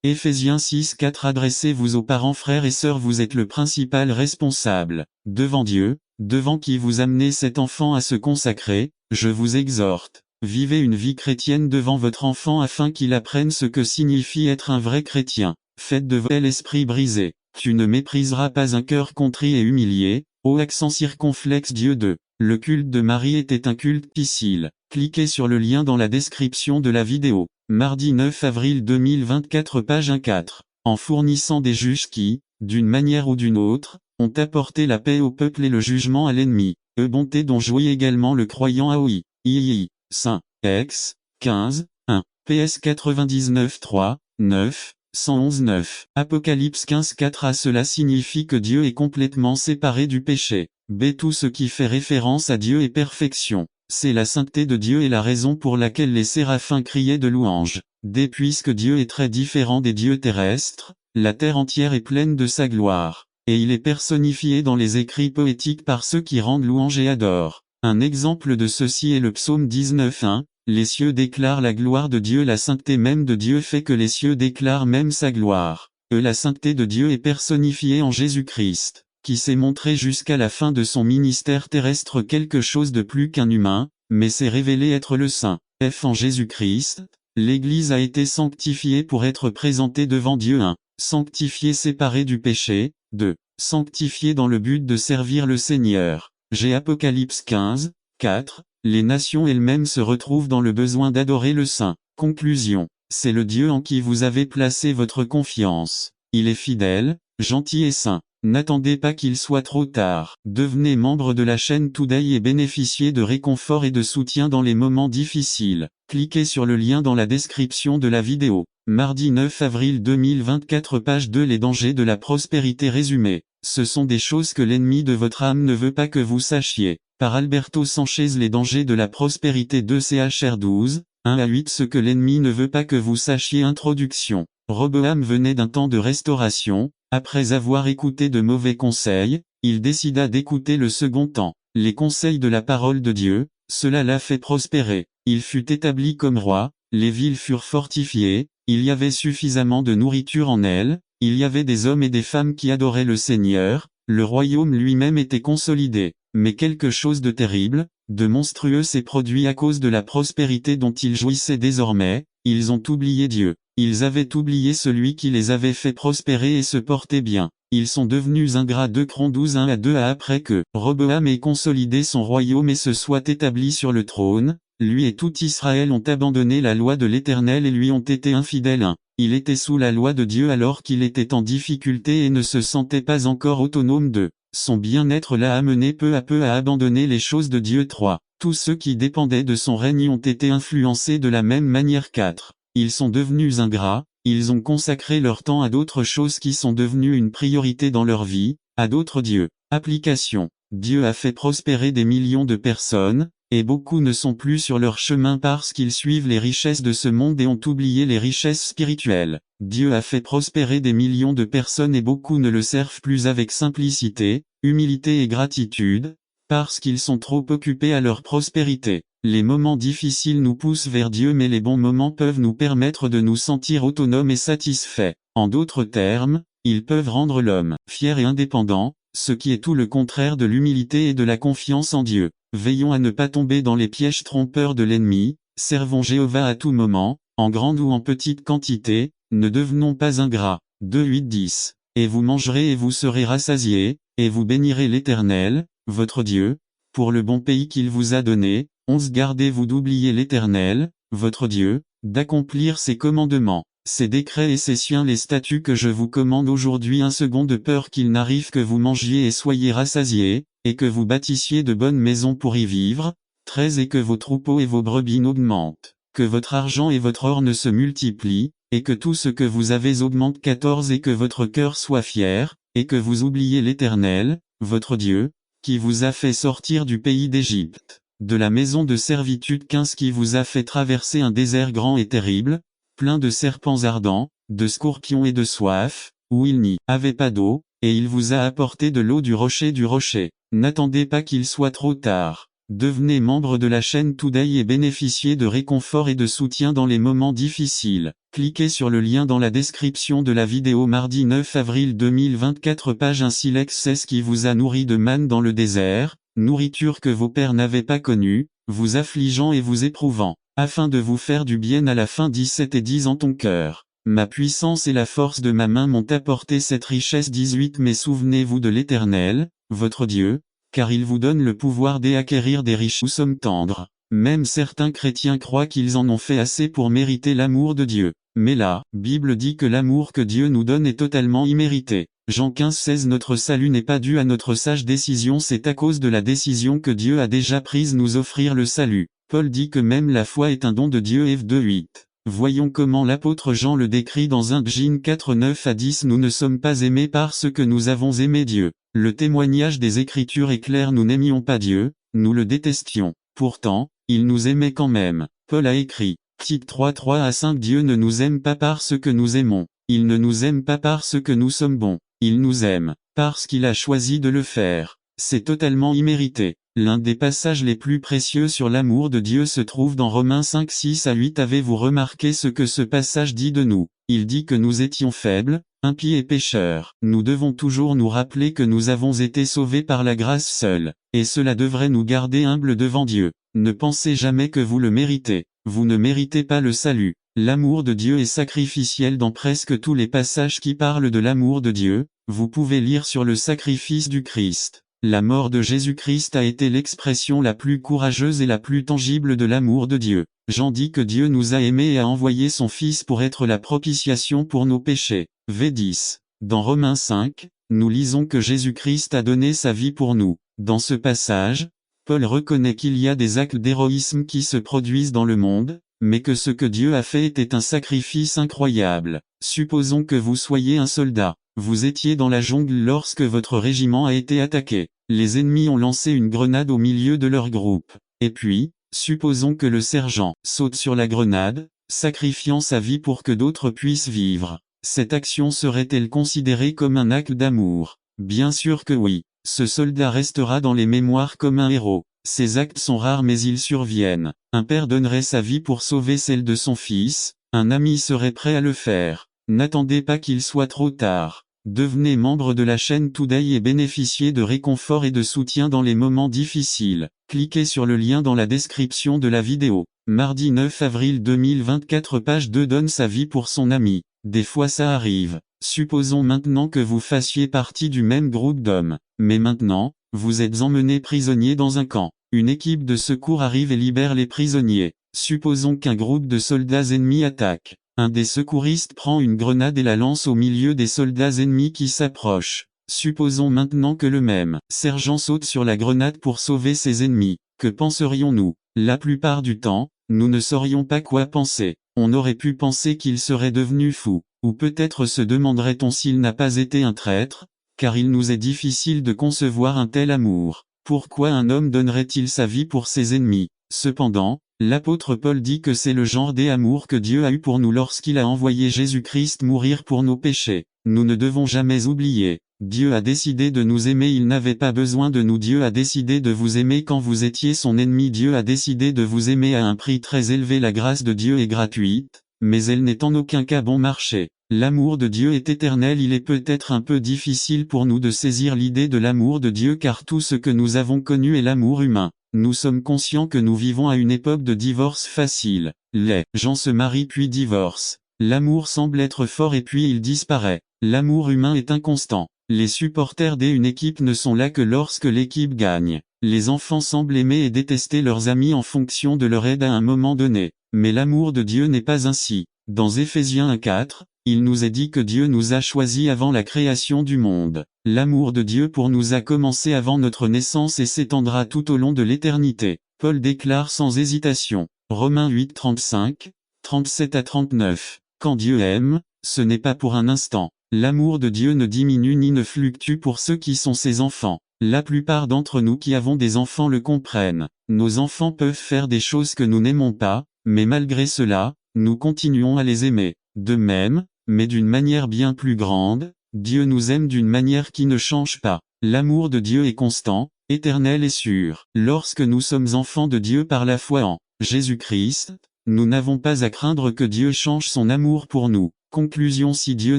Éphésiens 6:4 Adressez-vous aux parents frères et sœurs, vous êtes le principal responsable, devant Dieu, devant qui vous amenez cet enfant à se consacrer, je vous exhorte. Vivez une vie chrétienne devant votre enfant afin qu'il apprenne ce que signifie être un vrai chrétien. Faites de vous l'esprit brisé. Tu ne mépriseras pas un cœur contrit et humilié, ô accent circonflexe Dieu de. Le culte de Marie était un culte difficile. Cliquez sur le lien dans la description de la vidéo. Mardi 9 avril 2024 page 1-4. En fournissant des juges qui, d'une manière ou d'une autre, ont apporté la paix au peuple et le jugement à l'ennemi. Bonté dont jouit également le croyant Aoi. II. Saint. Ex. 15. 1. PS 99 3. 9. 111 9. Apocalypse 15 4 A. Cela signifie que Dieu est complètement séparé du péché. B. Tout ce qui fait référence à Dieu est perfection. C'est la sainteté de Dieu et la raison pour laquelle les séraphins criaient de louange. D. Puisque Dieu est très différent des dieux terrestres, la terre entière est pleine de sa gloire. Et il est personnifié dans les écrits poétiques par ceux qui rendent louange et adorent. Un exemple de ceci est le psaume 19:1. Les cieux déclarent la gloire de Dieu, la sainteté même de Dieu fait que les cieux déclarent même sa gloire. La sainteté de Dieu est personnifiée en Jésus-Christ, qui s'est montré jusqu'à la fin de son ministère terrestre quelque chose de plus qu'un humain, mais s'est révélé être le Saint. En Jésus-Christ, l'Église a été sanctifiée pour être présentée devant Dieu. 1. Sanctifiée séparée du péché. 2. Sanctifiée dans le but de servir le Seigneur. Apocalypse 15, 4. Les nations elles-mêmes se retrouvent dans le besoin d'adorer le Saint. Conclusion. C'est le Dieu en qui vous avez placé votre confiance. Il est fidèle, gentil et saint. N'attendez pas qu'il soit trop tard. Devenez membre de la chaîne Today et bénéficiez de réconfort et de soutien dans les moments difficiles. Cliquez sur le lien dans la description de la vidéo. Mardi 9 avril 2024 page 2 Les dangers de la prospérité résumés. Ce sont des choses que l'ennemi de votre âme ne veut pas que vous sachiez. Par Alberto Sanchez. Les dangers de la prospérité 2 Chr 12, 1-8 Ce que l'ennemi ne veut pas que vous sachiez. Introduction. Roboam venait d'un temps de restauration. Après avoir écouté de mauvais conseils, il décida d'écouter le second temps. Les conseils de la parole de Dieu, cela l'a fait prospérer. Il fut établi comme roi, les villes furent fortifiées, il y avait suffisamment de nourriture en elles, il y avait des hommes et des femmes qui adoraient le Seigneur, le royaume lui-même était consolidé. Mais quelque chose de terrible, de monstrueux s'est produit à cause de la prospérité dont ils jouissaient désormais, ils ont oublié Dieu. Ils avaient oublié celui qui les avait fait prospérer et se porter bien. Ils sont devenus ingrats. 2 Chroniques 12 1-2 Après que Roboam ait consolidé son royaume et se soit établi sur le trône, lui et tout Israël ont abandonné la loi de l'Éternel et lui ont été infidèles. 1. Il était sous la loi de Dieu alors qu'il était en difficulté et ne se sentait pas encore autonome. 2. Son bien-être l'a amené peu à peu à abandonner les choses de Dieu. 3. Tous ceux qui dépendaient de son règne ont été influencés de la même manière. 4. Ils sont devenus ingrats, ils ont consacré leur temps à d'autres choses qui sont devenues une priorité dans leur vie, à d'autres dieux. Application. Dieu a fait prospérer des millions de personnes, et beaucoup ne sont plus sur leur chemin parce qu'ils suivent les richesses de ce monde et ont oublié les richesses spirituelles. Dieu a fait prospérer des millions de personnes et beaucoup ne le servent plus avec simplicité, humilité et gratitude, parce qu'ils sont trop occupés à leur prospérité. Les moments difficiles nous poussent vers Dieu mais les bons moments peuvent nous permettre de nous sentir autonomes et satisfaits. En d'autres termes, ils peuvent rendre l'homme fier et indépendant, ce qui est tout le contraire de l'humilité et de la confiance en Dieu. Veillons à ne pas tomber dans les pièges trompeurs de l'ennemi, servons Jéhovah à tout moment, en grande ou en petite quantité, ne devenons pas ingrats. 2 8 10. Et vous mangerez et vous serez rassasiés, et vous bénirez l'Éternel, votre Dieu, pour le bon pays qu'il vous a donné. 11 Gardez-vous d'oublier l'Éternel, votre Dieu, d'accomplir ses commandements, ses décrets et ses siens les statuts que je vous commande aujourd'hui. 1 Second de peur qu'il n'arrive que vous mangiez et soyez rassasiés, et que vous bâtissiez de bonnes maisons pour y vivre. 13 Et que vos troupeaux et vos brebis n'augmentent, que votre argent et votre or ne se multiplient, et que tout ce que vous avez augmente. 14 Et que votre cœur soit fier, et que vous oubliez l'Éternel, votre Dieu, qui vous a fait sortir du pays d'Égypte, de la maison de servitude. 15 Qui vous a fait traverser un désert grand et terrible, plein de serpents ardents, de scorpions et de soif, où il n'y avait pas d'eau, et il vous a apporté de l'eau du rocher. N'attendez pas qu'il soit trop tard. Devenez membre de la chaîne Today et bénéficiez de réconfort et de soutien dans les moments difficiles. Cliquez sur le lien dans la description de la vidéo. Mardi 9 avril 2024. Page. Un silex 16 qui vous a nourri de manne dans le désert, nourriture que vos pères n'avaient pas connue, vous affligeant et vous éprouvant, afin de vous faire du bien à la fin. 17 et 10 en ton cœur. Ma puissance et la force de ma main m'ont apporté cette richesse. 18 Mais souvenez-vous de l'Éternel, votre Dieu, car il vous donne le pouvoir d'acquérir des richesses. Nous sommes tendres. Même certains chrétiens croient qu'ils en ont fait assez pour mériter l'amour de Dieu. Mais la Bible dit que l'amour que Dieu nous donne est totalement immérité. Jean 15:16 Notre salut n'est pas dû à notre sage décision, c'est à cause de la décision que Dieu a déjà prise nous offrir le salut. Paul dit que même la foi est un don de Dieu. F 2:8. Voyons comment l'apôtre Jean le décrit dans 1 Jean 4:9 à 10. Nous ne sommes pas aimés parce que nous avons aimé Dieu. Le témoignage des Écritures est clair, nous n'aimions pas Dieu, nous le détestions. Pourtant, il nous aimait quand même. Paul a écrit, Tite 3:3 à 5 Dieu ne nous aime pas parce que nous aimons. Il ne nous aime pas parce que nous sommes bons. Il nous aime, parce qu'il a choisi de le faire. C'est totalement immérité. L'un des passages les plus précieux sur l'amour de Dieu se trouve dans Romains 5:6 à 8. Avez-vous remarqué ce que ce passage dit de nous? Il dit que nous étions faibles, impies et pécheurs. Nous devons toujours nous rappeler que nous avons été sauvés par la grâce seule, et cela devrait nous garder humbles devant Dieu. Ne pensez jamais que vous le méritez. Vous ne méritez pas le salut. L'amour de Dieu est sacrificiel dans presque tous les passages qui parlent de l'amour de Dieu. Vous pouvez lire sur le sacrifice du Christ. La mort de Jésus-Christ a été l'expression la plus courageuse et la plus tangible de l'amour de Dieu. Jean dit que Dieu nous a aimés et a envoyé son Fils pour être la propitiation pour nos péchés. V10. Dans Romains 5, nous lisons que Jésus-Christ a donné sa vie pour nous. Dans ce passage, Paul reconnaît qu'il y a des actes d'héroïsme qui se produisent dans le monde, mais que ce que Dieu a fait était un sacrifice incroyable. Supposons que vous soyez un soldat. Vous étiez dans la jungle lorsque votre régiment a été attaqué. Les ennemis ont lancé une grenade au milieu de leur groupe. Et puis, supposons que le sergent saute sur la grenade, sacrifiant sa vie pour que d'autres puissent vivre. Cette action serait-elle considérée comme un acte d'amour? Bien sûr que oui. Ce soldat restera dans les mémoires comme un héros. Ces actes sont rares mais ils surviennent. Un père donnerait sa vie pour sauver celle de son fils, un ami serait prêt à le faire. N'attendez pas qu'il soit trop tard. Devenez membre de la chaîne Today et bénéficiez de réconfort et de soutien dans les moments difficiles. Cliquez sur le lien dans la description de la vidéo. Mardi 9 avril 2024 Page 2 donne sa vie pour son ami. Des fois ça arrive. Supposons maintenant que vous fassiez partie du même groupe d'hommes. Mais maintenant, vous êtes emmené prisonnier dans un camp. Une équipe de secours arrive et libère les prisonniers. Supposons qu'un groupe de soldats ennemis attaque. Un des secouristes prend une grenade et la lance au milieu des soldats ennemis qui s'approchent. Supposons maintenant que le même sergent saute sur la grenade pour sauver ses ennemis. Que penserions-nous? La plupart du temps, nous ne saurions pas quoi penser. On aurait pu penser qu'il serait devenu fou. Ou peut-être se demanderait-on s'il n'a pas été un traître, car il nous est difficile de concevoir un tel amour. Pourquoi un homme donnerait-il sa vie pour ses ennemis? Cependant, l'apôtre Paul dit que c'est le genre d'amour que Dieu a eu pour nous lorsqu'il a envoyé Jésus-Christ mourir pour nos péchés. Nous ne devons jamais oublier. Dieu a décidé de nous aimer, il n'avait pas besoin de nous. Dieu a décidé de vous aimer quand vous étiez son ennemi. Dieu a décidé de vous aimer à un prix très élevé. La grâce de Dieu est gratuite, mais elle n'est en aucun cas bon marché. L'amour de Dieu est éternel. Il est peut-être un peu difficile pour nous de saisir l'idée de l'amour de Dieu car tout ce que nous avons connu est l'amour humain. Nous sommes conscients que nous vivons à une époque de divorce facile. Les gens se marient puis divorcent. L'amour semble être fort et puis il disparaît. L'amour humain est inconstant. Les supporters d'une équipe ne sont là que lorsque l'équipe gagne. Les enfants semblent aimer et détester leurs amis en fonction de leur aide à un moment donné. Mais l'amour de Dieu n'est pas ainsi. Dans Éphésiens 1:4, il nous est dit que Dieu nous a choisis avant la création du monde. L'amour de Dieu pour nous a commencé avant notre naissance et s'étendra tout au long de l'éternité. Paul déclare sans hésitation. Romains 8:35, 37 à 39. Quand Dieu aime, ce n'est pas pour un instant. L'amour de Dieu ne diminue ni ne fluctue pour ceux qui sont ses enfants. La plupart d'entre nous qui avons des enfants le comprennent. Nos enfants peuvent faire des choses que nous n'aimons pas, mais malgré cela, nous continuons à les aimer. De même, mais d'une manière bien plus grande, Dieu nous aime d'une manière qui ne change pas. L'amour de Dieu est constant, éternel et sûr. Lorsque nous sommes enfants de Dieu par la foi en Jésus-Christ, nous n'avons pas à craindre que Dieu change son amour pour nous. Conclusion: si Dieu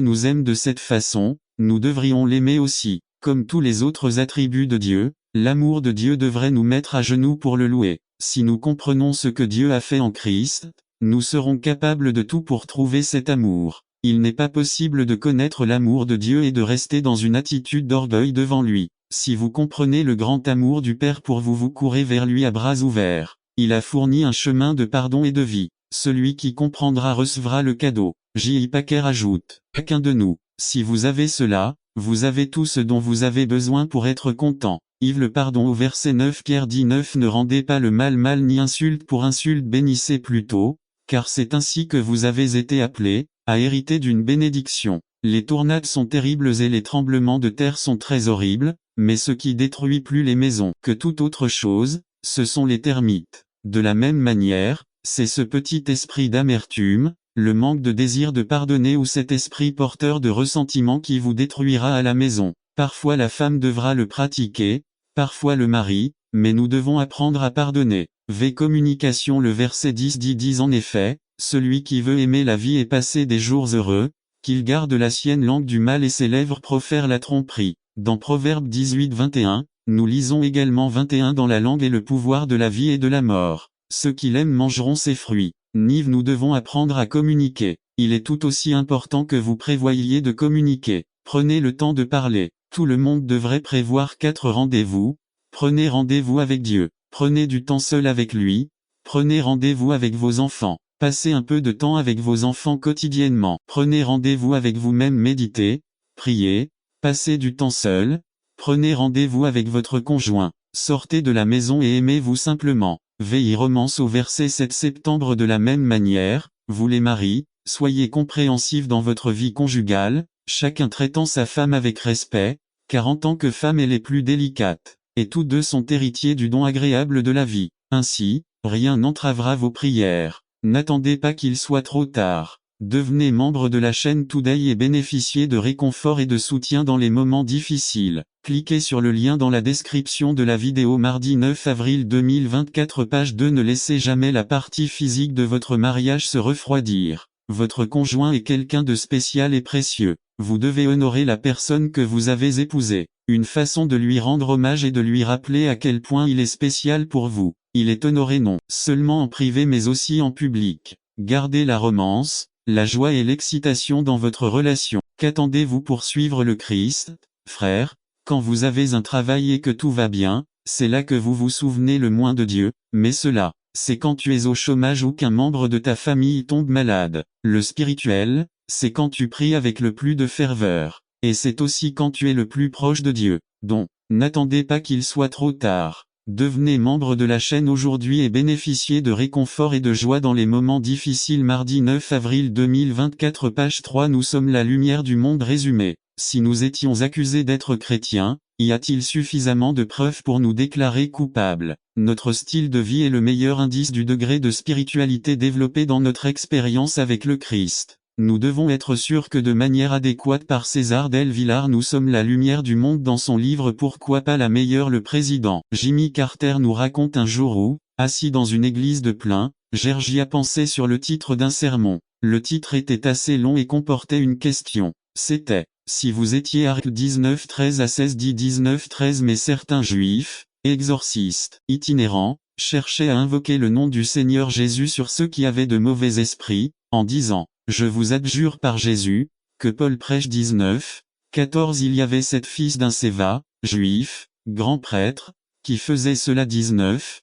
nous aime de cette façon, nous devrions l'aimer aussi. Comme tous les autres attributs de Dieu, l'amour de Dieu devrait nous mettre à genoux pour le louer. Si nous comprenons ce que Dieu a fait en Christ, nous serons capables de tout pour trouver cet amour. Il n'est pas possible de connaître l'amour de Dieu et de rester dans une attitude d'orgueil devant lui. Si vous comprenez le grand amour du Père pour vous, vous courez vers lui à bras ouverts. Il a fourni un chemin de pardon et de vie. Celui qui comprendra recevra le cadeau. J.I. Packer ajoute: chacun de nous, si vous avez cela, vous avez tout ce dont vous avez besoin pour être content. Yves le pardon au verset 9. Pierre dit 9: ne rendez pas le mal mal ni insulte pour insulte, bénissez plutôt, car c'est ainsi que vous avez été appelés, à hériter d'une bénédiction. Les tornades sont terribles et les tremblements de terre sont très horribles, mais ce qui détruit plus les maisons que toute autre chose, ce sont les termites. De la même manière, c'est ce petit esprit d'amertume, le manque de désir de pardonner ou cet esprit porteur de ressentiment qui vous détruira à la maison. Parfois la femme devra le pratiquer, parfois le mari, mais nous devons apprendre à pardonner. V. Communication. Le verset 10 dit en effet, celui qui veut aimer la vie et passer des jours heureux, qu'il garde la sienne langue du mal et ses lèvres profèrent la tromperie. Dans Proverbe 18-21, nous lisons également 21: dans la langue est le pouvoir de la vie et de la mort. Ceux qui l'aiment mangeront ses fruits. Nive. Nous devons apprendre à communiquer. Il est tout aussi important que vous prévoyiez de communiquer. Prenez le temps de parler. Tout le monde devrait prévoir 4 rendez-vous. Prenez rendez-vous avec Dieu. Prenez du temps seul avec lui. Prenez rendez-vous avec vos enfants. Passez un peu de temps avec vos enfants quotidiennement. Prenez rendez-vous avec vous-même, méditez, priez, passez du temps seul. Prenez rendez-vous avec votre conjoint. Sortez de la maison et aimez-vous simplement. V. Romans au verset 7 septembre. De la même manière, vous les maris, soyez compréhensifs dans votre vie conjugale, chacun traitant sa femme avec respect, car en tant que femme elle est plus délicate, et tous deux sont héritiers du don agréable de la vie. Ainsi, rien n'entravera vos prières. N'attendez pas qu'il soit trop tard. Devenez membre de la chaîne Today et bénéficiez de réconfort et de soutien dans les moments difficiles. Cliquez sur le lien dans la description de la vidéo. Mardi 9 avril 2024, page 2. Ne laissez jamais la partie physique de votre mariage se refroidir. Votre conjoint est quelqu'un de spécial et précieux. Vous devez honorer la personne que vous avez épousée. Une façon de lui rendre hommage et de lui rappeler à quel point il est spécial pour vous. Il est honoré non seulement en privé mais aussi en public. Gardez la romance, la joie et l'excitation dans votre relation. Qu'attendez-vous pour suivre le Christ, frère? Quand vous avez un travail et que tout va bien, c'est là que vous vous souvenez le moins de Dieu, mais cela, c'est quand tu es au chômage ou qu'un membre de ta famille tombe malade. Le spirituel, c'est quand tu pries avec le plus de ferveur. Et c'est aussi quand tu es le plus proche de Dieu. Donc, n'attendez pas qu'il soit trop tard. Devenez membre de la chaîne aujourd'hui et bénéficiez de réconfort et de joie dans les moments difficiles. Mardi 9 avril 2024, page 3. Nous sommes la lumière du monde. Résumé. Si nous étions accusés d'être chrétiens, y a-t-il suffisamment de preuves pour nous déclarer coupables? Notre style de vie est le meilleur indice du degré de spiritualité développé dans notre expérience avec le Christ. Nous devons être sûrs que de manière adéquate. Par César Del Villar. Nous sommes la lumière du monde. Dans son livre Pourquoi pas la meilleure, le président Jimmy Carter nous raconte un jour où, assis dans une église de plein, Gergia pensait sur le titre d'un sermon. Le titre était assez long et comportait une question. C'était: si vous étiez Arc 19-13 à 16 dit 19-13. Mais certains juifs, exorcistes, itinérants, cherchaient à invoquer le nom du Seigneur Jésus sur ceux qui avaient de mauvais esprits, en disant: je vous adjure par Jésus, que Paul prêche 19-14. Il y avait 7 fils d'un Séva, juif, grand prêtre, qui faisait cela 19-15.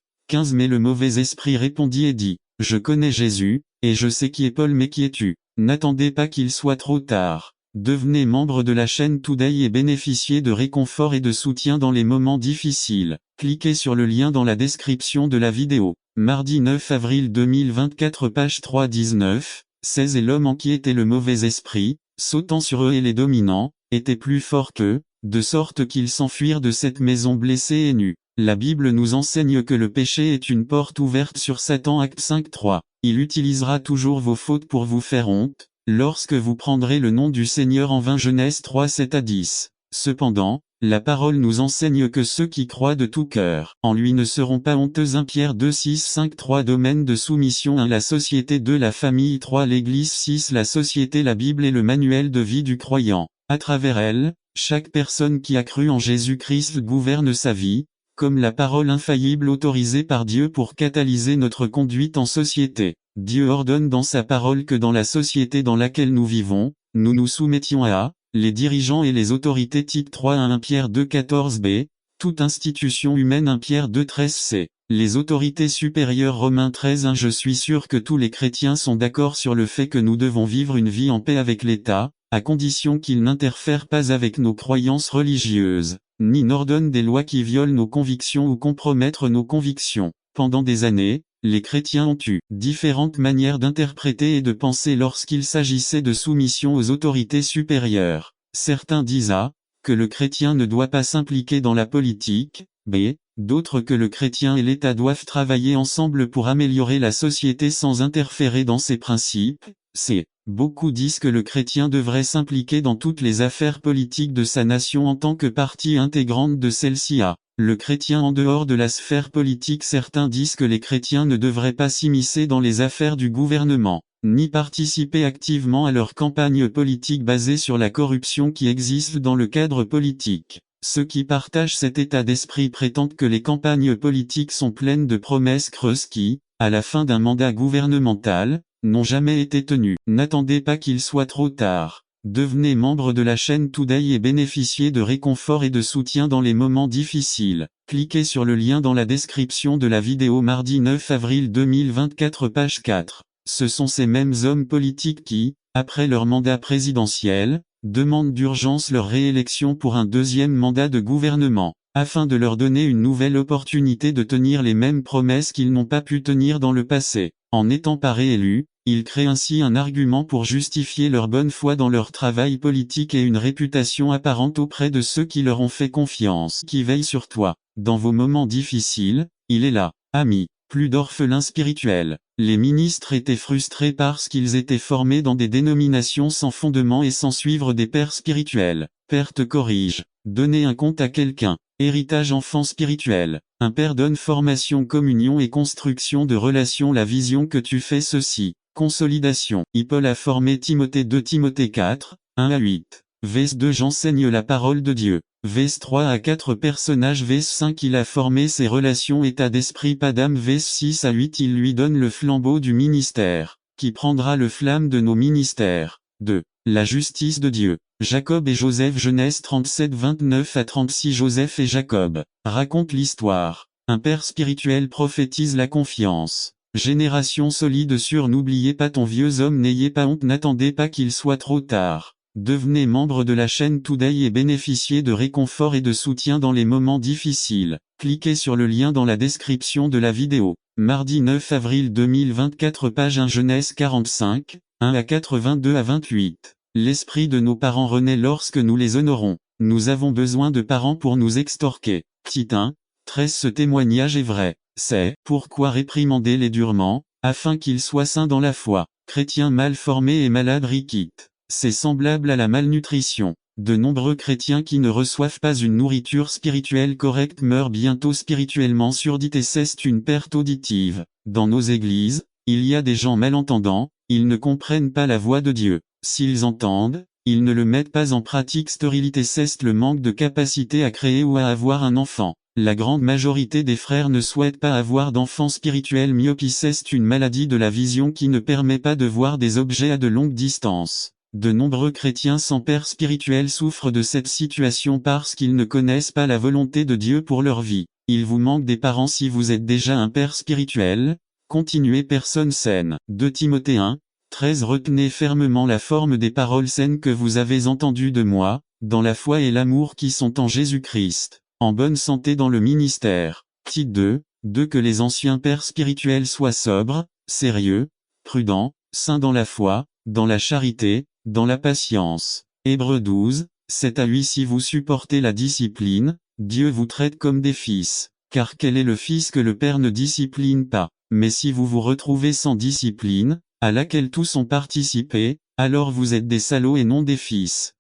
Mais le mauvais esprit répondit et dit: je connais Jésus, et je sais qui est Paul, mais qui es-tu? N'attendez pas qu'il soit trop tard. Devenez membre de la chaîne Today et bénéficiez de réconfort et de soutien dans les moments difficiles. Cliquez sur le lien dans la description de la vidéo. Mardi 9 avril 2024, page 3. 19-16. Et l'homme en qui était le mauvais esprit, sautant sur eux et les dominant, était plus fort qu'eux, de sorte qu'ils s'enfuirent de cette maison blessés et nus. La Bible nous enseigne que le péché est une porte ouverte sur Satan. Acte 5-3. Il utilisera toujours vos fautes pour vous faire honte, lorsque vous prendrez le nom du Seigneur en vain. Genèse 3-7 à 10. Cependant, La parole nous enseigne que ceux qui croient de tout cœur en lui ne seront pas honteux. 1 Pierre 2 6 5 3 Domaine de soumission 1 La société 2 La famille 3 L'Église 6 La société La Bible est le manuel de vie du croyant. À travers elle, chaque personne qui a cru en Jésus-Christ gouverne sa vie, comme la parole infaillible autorisée par Dieu pour catalyser notre conduite en société. Dieu ordonne dans sa parole que dans la société dans laquelle nous vivons, nous nous soumettions à les dirigeants et les autorités. Tite 3 à 1 Pierre 2 14 b, toute institution humaine. 1 Pierre 2 13 c, les autorités supérieures. Romains 13 1 Je suis sûr que tous les chrétiens sont d'accord sur le fait que nous devons vivre une vie en paix avec l'État, à condition qu'il n'interfère pas avec nos croyances religieuses, ni n'ordonne des lois qui violent nos convictions ou compromettent nos convictions. Pendant des années, les chrétiens ont eu différentes manières d'interpréter et de penser lorsqu'il s'agissait de soumission aux autorités supérieures. Certains disent A, que le chrétien ne doit pas s'impliquer dans la politique, B, d'autres que le chrétien et l'État doivent travailler ensemble pour améliorer la société sans interférer dans ses principes, C. Beaucoup disent que le chrétien devrait s'impliquer dans toutes les affaires politiques de sa nation en tant que partie intégrante de celle-ci. A. Le chrétien en dehors de la sphère politique. Certains disent que les chrétiens ne devraient pas s'immiscer dans les affaires du gouvernement, ni participer activement à leur campagne politique basée sur la corruption qui existe dans le cadre politique. Ceux qui partagent cet état d'esprit prétendent que les campagnes politiques sont pleines de promesses creuses qui, à la fin d'un mandat gouvernemental, n'ont jamais été tenues. N'attendez pas qu'il soit trop tard. Devenez membre de la chaîne Today et bénéficiez de réconfort et de soutien dans les moments difficiles. Cliquez sur le lien dans la description de la vidéo. Mardi 9 avril 2024 page 4. Ce sont ces mêmes hommes politiques qui, après leur mandat présidentiel, demandent d'urgence leur réélection pour un deuxième mandat de gouvernement, afin de leur donner une nouvelle opportunité de tenir les mêmes promesses qu'ils n'ont pas pu tenir dans le passé. En n'étant pas réélus, ils créent ainsi un argument pour justifier leur bonne foi dans leur travail politique et une réputation apparente auprès de ceux qui leur ont fait confiance. Qui veille sur toi. Dans vos moments difficiles, il est là. Ami. Plus d'orphelins spirituels. Les ministres étaient frustrés parce qu'ils étaient formés dans des dénominations sans fondement et sans suivre des pères spirituels. Père te corrige. Donner un compte à quelqu'un. Héritage enfant spirituel. Un père donne formation, communion et construction de relations. La vision que tu fais ceci. Consolidation. Paul a formé Timothée 2 Timothée 4, 1 à 8. Vers 2 J'enseigne la parole de Dieu. Vers 3 à 4 Personnages. Vers 5 Il a formé ses relations état d'esprit pas d'âme. Vers 6 à 8 Il lui donne le flambeau du ministère, qui prendra le flamme de nos ministères. 2. La justice de Dieu. Jacob et Joseph. Genèse 37 29 à 36 Joseph et Jacob racontent l'histoire. Un père spirituel prophétise la confiance. Génération solide sûre. N'oubliez pas ton vieux homme. N'ayez pas honte. N'attendez pas qu'il soit trop tard. Devenez membre de la chaîne Today et bénéficiez de réconfort et de soutien dans les moments difficiles. Cliquez sur le lien dans la description de la vidéo. Mardi 9 avril 2024 page 1 Genèse 45, 1 à 4 22 à 28. L'esprit de nos parents renaît lorsque nous les honorons. Nous avons besoin de parents pour nous extorquer. Tite 1, 13 Ce témoignage est vrai. C'est pourquoi réprimandez-les durement, afin qu'ils soient saints dans la foi. Chrétiens mal formés et malades riquites. C'est semblable à la malnutrition. De nombreux chrétiens qui ne reçoivent pas une nourriture spirituelle correcte meurent bientôt spirituellement. Surdité c'est une perte auditive. Dans nos églises, il y a des gens malentendants, ils ne comprennent pas la voix de Dieu. S'ils entendent, ils ne le mettent pas en pratique. Stérilité c'est le manque de capacité à créer ou à avoir un enfant. La grande majorité des frères ne souhaitent pas avoir d'enfants spirituels. Myopie c'est une maladie de la vision qui ne permet pas de voir des objets à de longue distance. De nombreux chrétiens sans père spirituel souffrent de cette situation parce qu'ils ne connaissent pas la volonté de Dieu pour leur vie. Il vous manque des parents. Si vous êtes déjà un père spirituel, continuez. Personne saine. 2 Timothée 1, 13 Retenez fermement la forme des paroles saines que vous avez entendues de moi, dans la foi et l'amour qui sont en Jésus-Christ, en bonne santé dans le ministère. Tite 2, Que les anciens pères spirituels soient sobres, sérieux, prudents, saints dans la foi, dans la charité, dans la patience. Hébreux 12, 7 à 8 Si vous supportez la discipline, Dieu vous traite comme des fils. Car quel est le fils que le Père ne discipline pas? Mais si vous vous retrouvez sans discipline, à laquelle tous ont participé, alors vous êtes des salauds et non des fils.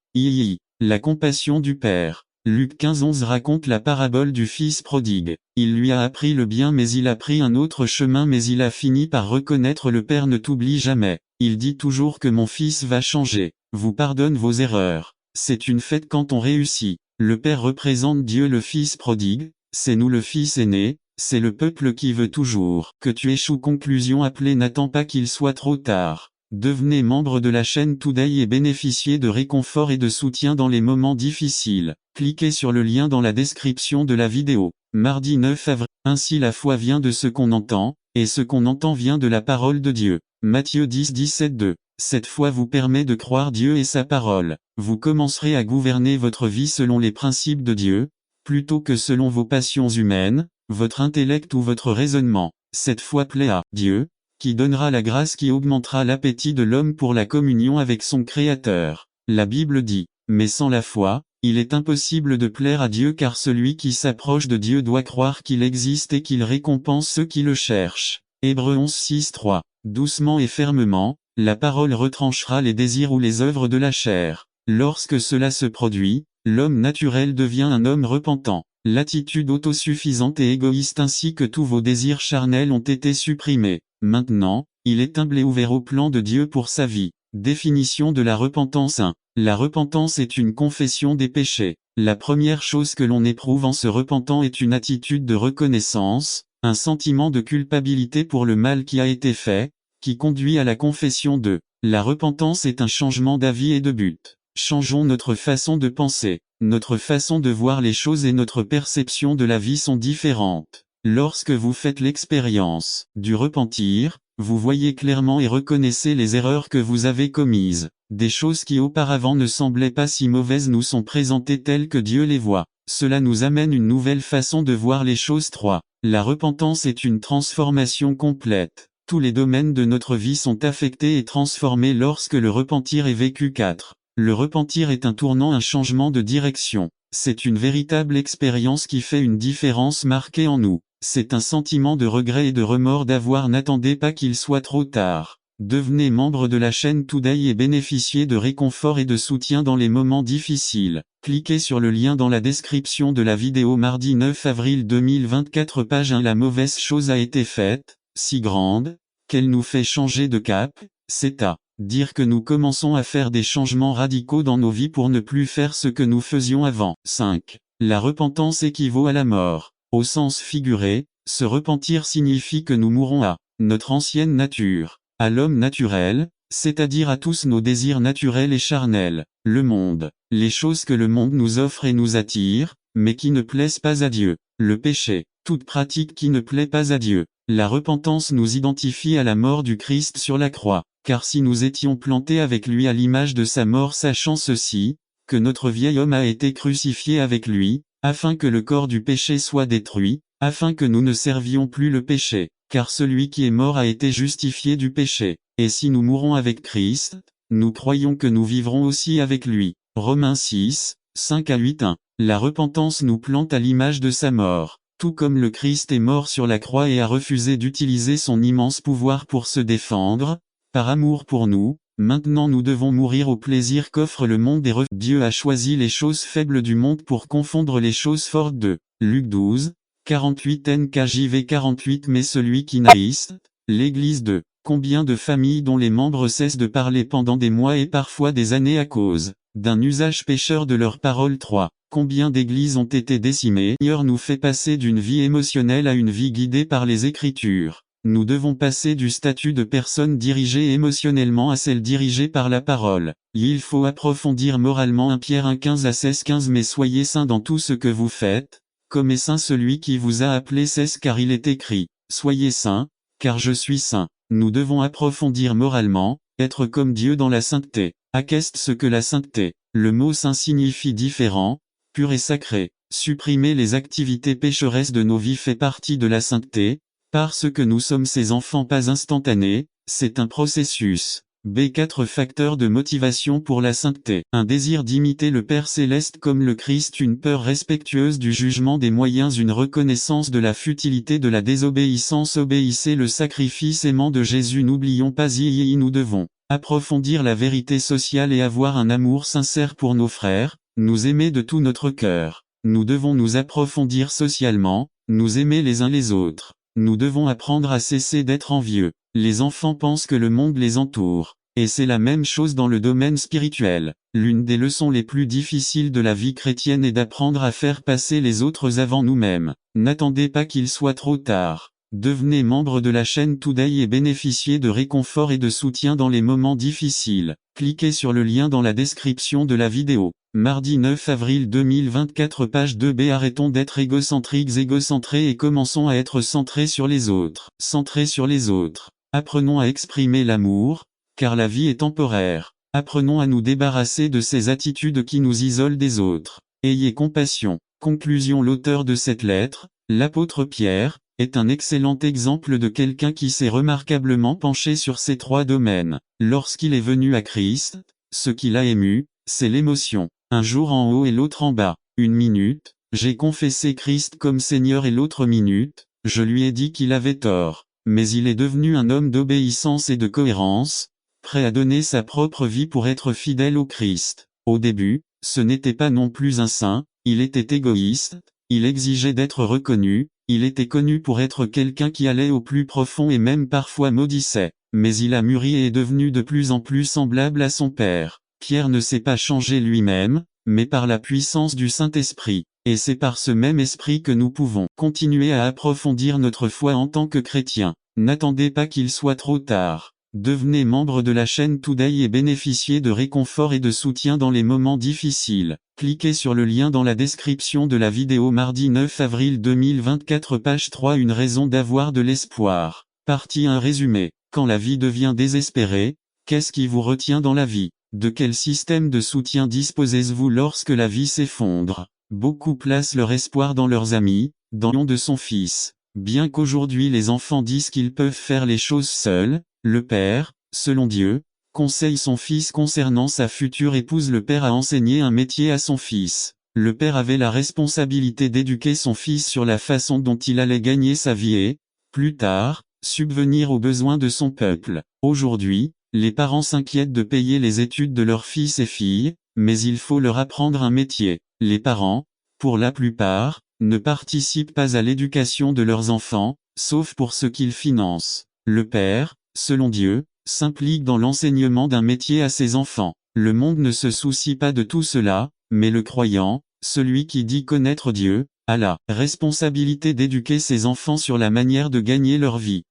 La compassion du Père. Luc 15:11 raconte la parabole du fils prodigue. Il lui a appris le bien mais il a pris un autre chemin mais il a fini par reconnaître le Père ne t'oublie jamais. Il dit toujours que mon fils va changer, vous pardonne vos erreurs. C'est une fête quand on réussit. Le Père représente Dieu le Fils prodigue, c'est nous le Fils aîné, c'est le peuple qui veut toujours que tu échoues. Conclusion appelée n'attends pas qu'il soit trop tard. Devenez membre de la chaîne Today et bénéficiez de réconfort et de soutien dans les moments difficiles. Cliquez sur le lien dans la description de la vidéo. Mardi 9 avril. Ainsi la foi vient de ce qu'on entend, et ce qu'on entend vient de la parole de Dieu. Matthieu 10:17-2. Cette foi vous permet de croire Dieu et sa parole. Vous commencerez à gouverner votre vie selon les principes de Dieu, plutôt que selon vos passions humaines, votre intellect ou votre raisonnement. Cette foi plaît à Dieu, qui donnera la grâce qui augmentera l'appétit de l'homme pour la communion avec son Créateur. La Bible dit, mais sans la foi, il est impossible de plaire à Dieu car celui qui s'approche de Dieu doit croire qu'il existe et qu'il récompense ceux qui le cherchent. Hébreux 11:6-3. Doucement et fermement, la parole retranchera les désirs ou les œuvres de la chair. Lorsque cela se produit, l'homme naturel devient un homme repentant. L'attitude autosuffisante et égoïste ainsi que tous vos désirs charnels ont été supprimés. Maintenant, il est humble et ouvert au plan de Dieu pour sa vie. Définition de la repentance 1. La repentance est une confession des péchés. La première chose que l'on éprouve en se repentant est une attitude de reconnaissance, un sentiment de culpabilité pour le mal qui a été fait, qui conduit à la confession de. La repentance est un changement d'avis et de but. Changeons notre façon de penser. Notre façon de voir les choses et notre perception de la vie sont différentes. Lorsque vous faites l'expérience du repentir, vous voyez clairement et reconnaissez les erreurs que vous avez commises. Des choses qui auparavant ne semblaient pas si mauvaises nous sont présentées telles que Dieu les voit. Cela nous amène une nouvelle façon de voir les choses. 3. La repentance est une transformation complète. Tous les domaines de notre vie sont affectés et transformés lorsque le repentir est vécu. 4. Le repentir est un tournant, un changement de direction. C'est une véritable expérience qui fait une différence marquée en nous. C'est un sentiment de regret et de remords d'avoir n'attendez pas qu'il soit trop tard. Devenez membre de la chaîne Today et bénéficiez de réconfort et de soutien dans les moments difficiles. Cliquez sur le lien dans la description de la vidéo. Mardi 9 avril 2024 page 1. La mauvaise chose a été faite, si grande, qu'elle nous fait changer de cap, c'est à dire que nous commençons à faire des changements radicaux dans nos vies pour ne plus faire ce que nous faisions avant. 5. La repentance équivaut à la mort. Au sens figuré, se repentir signifie que nous mourons à notre ancienne nature, à l'homme naturel, c'est-à-dire à tous nos désirs naturels et charnels, le monde, les choses que le monde nous offre et nous attire, mais qui ne plaisent pas à Dieu, le péché, toute pratique qui ne plaît pas à Dieu. La repentance nous identifie à la mort du Christ sur la croix, car si nous étions plantés avec lui à l'image de sa mort, sachant ceci, que notre vieil homme a été crucifié avec lui, afin que le corps du péché soit détruit, afin que nous ne servions plus le péché, car celui qui est mort a été justifié du péché. Et si nous mourons avec Christ, nous croyons que nous vivrons aussi avec lui. Romains 6, 5-8-1. La repentance nous plante à l'image de sa mort. Tout comme le Christ est mort sur la croix et a refusé d'utiliser son immense pouvoir pour se défendre, par amour pour nous, maintenant nous devons mourir au plaisir qu'offre le monde et Dieu a choisi les choses faibles du monde pour confondre les choses fortes de Luc 12, 48 NKJV 48. Mais celui qui n'aïste, l'Église de combien de familles dont les membres cessent de parler pendant des mois et parfois des années à cause d'un usage pécheur de leurs paroles. 3. Combien d'églises ont été décimées. Le Seigneur nous fait passer d'une vie émotionnelle à une vie guidée par les Écritures. Nous devons passer du statut de personne dirigée émotionnellement à celle dirigée par la parole. Il faut approfondir moralement. 1 Pierre 1:15-16-15. Mais soyez saints dans tout ce que vous faites, comme est saint celui qui vous a appelé. 16. Car il est écrit, soyez saints, car je suis saint. Nous devons approfondir moralement, être comme Dieu dans la sainteté. Qu'est ce que la sainteté? Le mot saint signifie différent, pur et sacré. Supprimer les activités pécheresses de nos vies fait partie de la sainteté, parce que nous sommes ses enfants pas instantanés, c'est un processus. B. 4 facteurs de motivation pour la sainteté. Un désir d'imiter le Père Céleste comme le Christ, une peur respectueuse du jugement des moyens, une reconnaissance de la futilité de la désobéissance. Obéissez le sacrifice aimant de Jésus. N'oublions pas nous devons approfondir la vérité sociale et avoir un amour sincère pour nos frères, nous aimer de tout notre cœur. Nous devons nous approfondir socialement, nous aimer les uns les autres. Nous devons apprendre à cesser d'être envieux. Les enfants pensent que le monde les entoure. Et c'est la même chose dans le domaine spirituel. L'une des leçons les plus difficiles de la vie chrétienne est d'apprendre à faire passer les autres avant nous-mêmes. N'attendez pas qu'il soit trop tard. Devenez membre de la chaîne Today et bénéficiez de réconfort et de soutien dans les moments difficiles. Cliquez sur le lien dans la description de la vidéo. Mardi 9 avril 2024 page 2b. Arrêtons d'être égocentrés et commençons à être centrés sur les autres. Centrés sur les autres. Apprenons à exprimer l'amour, car la vie est temporaire. Apprenons à nous débarrasser de ces attitudes qui nous isolent des autres. Ayez compassion. Conclusion. L'auteur de cette lettre, l'apôtre Pierre, est un excellent exemple de quelqu'un qui s'est remarquablement penché sur ces trois domaines. Lorsqu'il est venu à Christ, ce qui l'a ému, c'est l'émotion. Un jour en haut et l'autre en bas. Une minute, j'ai confessé Christ comme Seigneur et l'autre minute, je lui ai dit qu'il avait tort. Mais il est devenu un homme d'obéissance et de cohérence, prêt à donner sa propre vie pour être fidèle au Christ. Au début, ce n'était pas non plus un saint, il était égoïste, il exigeait d'être reconnu, il était connu pour être quelqu'un qui allait au plus profond et même parfois maudissait. Mais il a mûri et est devenu de plus en plus semblable à son Père. Pierre ne s'est pas changé lui-même, mais par la puissance du Saint-Esprit. Et c'est par ce même esprit que nous pouvons continuer à approfondir notre foi en tant que chrétiens. N'attendez pas qu'il soit trop tard. Devenez membre de la chaîne Today et bénéficiez de réconfort et de soutien dans les moments difficiles. Cliquez sur le lien dans la description de la vidéo. Mardi 9 avril 2024 page 3. Une raison d'avoir de l'espoir. Partie 1. Résumé. Quand la vie devient désespérée, qu'est-ce qui vous retient dans la vie? De quel système de soutien disposez-vous lorsque la vie s'effondre? Beaucoup placent leur espoir dans leurs amis, dans l'union de son fils. Bien qu'aujourd'hui les enfants disent qu'ils peuvent faire les choses seuls, le père, selon Dieu, conseille son fils concernant sa future épouse. Le père a enseigné un métier à son fils. Le père avait la responsabilité d'éduquer son fils sur la façon dont il allait gagner sa vie et, plus tard, subvenir aux besoins de son peuple. Aujourd'hui, les parents s'inquiètent de payer les études de leurs fils et filles, mais il faut leur apprendre un métier. Les parents, pour la plupart, ne participent pas à l'éducation de leurs enfants, sauf pour ce qu'ils financent. Le père, selon Dieu, s'implique dans l'enseignement d'un métier à ses enfants. Le monde ne se soucie pas de tout cela, mais le croyant, celui qui dit connaître Dieu, a la responsabilité d'éduquer ses enfants sur la manière de gagner leur vie.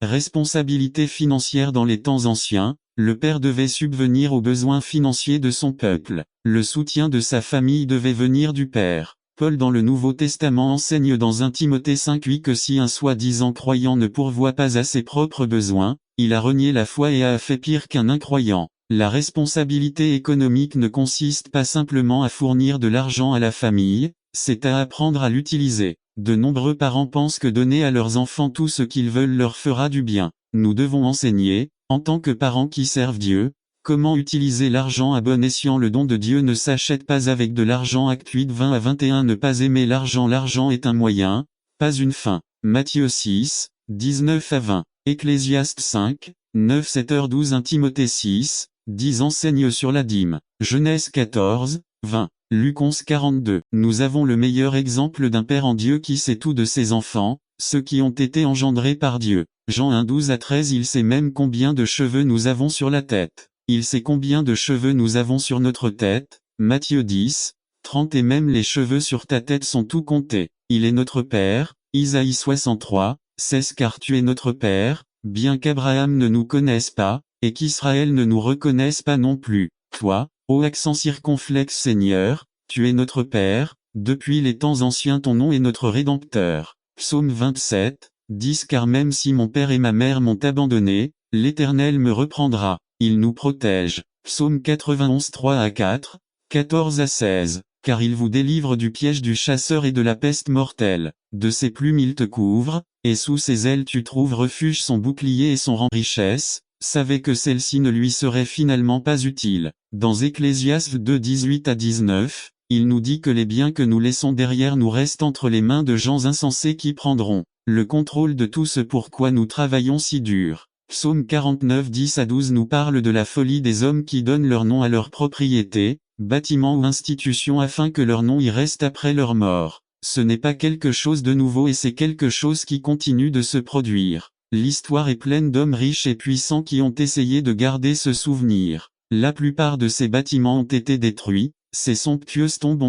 Responsabilité financière. Dans les temps anciens, le père devait subvenir aux besoins financiers de son peuple. Le soutien de sa famille devait venir du père. Paul dans le Nouveau Testament enseigne dans 1 Timothée 5:8 que si un soi-disant croyant ne pourvoit pas à ses propres besoins, il a renié la foi et a fait pire qu'un incroyant. La responsabilité économique ne consiste pas simplement à fournir de l'argent à la famille, c'est à apprendre à l'utiliser. De nombreux parents pensent que donner à leurs enfants tout ce qu'ils veulent leur fera du bien. Nous devons enseigner, en tant que parents qui servent Dieu, comment utiliser l'argent à bon escient. Le don de Dieu ne s'achète pas avec de l'argent. Actes 8, 20 à 21. Ne pas aimer l'argent. L'argent est un moyen, pas une fin. Matthieu 6, 19 à 20. Ecclésiaste 5, 9 7h12. 1 Timothée 6, 10 enseigne sur la dîme. Genèse 14, 20. Luc 11, 42. Nous avons le meilleur exemple d'un père en Dieu qui sait tout de ses enfants, ceux qui ont été engendrés par Dieu. Jean 1, 12 à 13. Il sait même combien de cheveux nous avons sur la tête. Il sait combien de cheveux nous avons sur notre tête. Matthieu 10, 30. Et même les cheveux sur ta tête sont tout comptés. Il est notre Père. Isaïe 63, 16. Car tu es notre Père, bien qu'Abraham ne nous connaisse pas, et qu'Israël ne nous reconnaisse pas non plus. Toi, ô accent circonflexe Seigneur, tu es notre Père, depuis les temps anciens ton nom est notre Rédempteur. Psaume 27, 10. Car même si mon père et ma mère m'ont abandonné, l'Éternel me reprendra, il nous protège. Psaume 91, 3 à 4, 14 à 16. Car il vous délivre du piège du chasseur et de la peste mortelle. De ses plumes il te couvre, et sous ses ailes tu trouves refuge. Son bouclier et son rang richesse, savait que celle-ci ne lui serait finalement pas utile. Dans Ecclésiaste 2, 18 à 19, il nous dit que les biens que nous laissons derrière nous restent entre les mains de gens insensés qui prendront le contrôle de tout ce pourquoi nous travaillons si dur. Psaume 49, 10 à 12 nous parle de la folie des hommes qui donnent leur nom à leur propriété, bâtiments ou institutions afin que leur nom y reste après leur mort. Ce n'est pas quelque chose de nouveau et c'est quelque chose qui continue de se produire. L'histoire est pleine d'hommes riches et puissants qui ont essayé de garder ce souvenir. La plupart de ces bâtiments ont été détruits, ces somptueuses tombes ont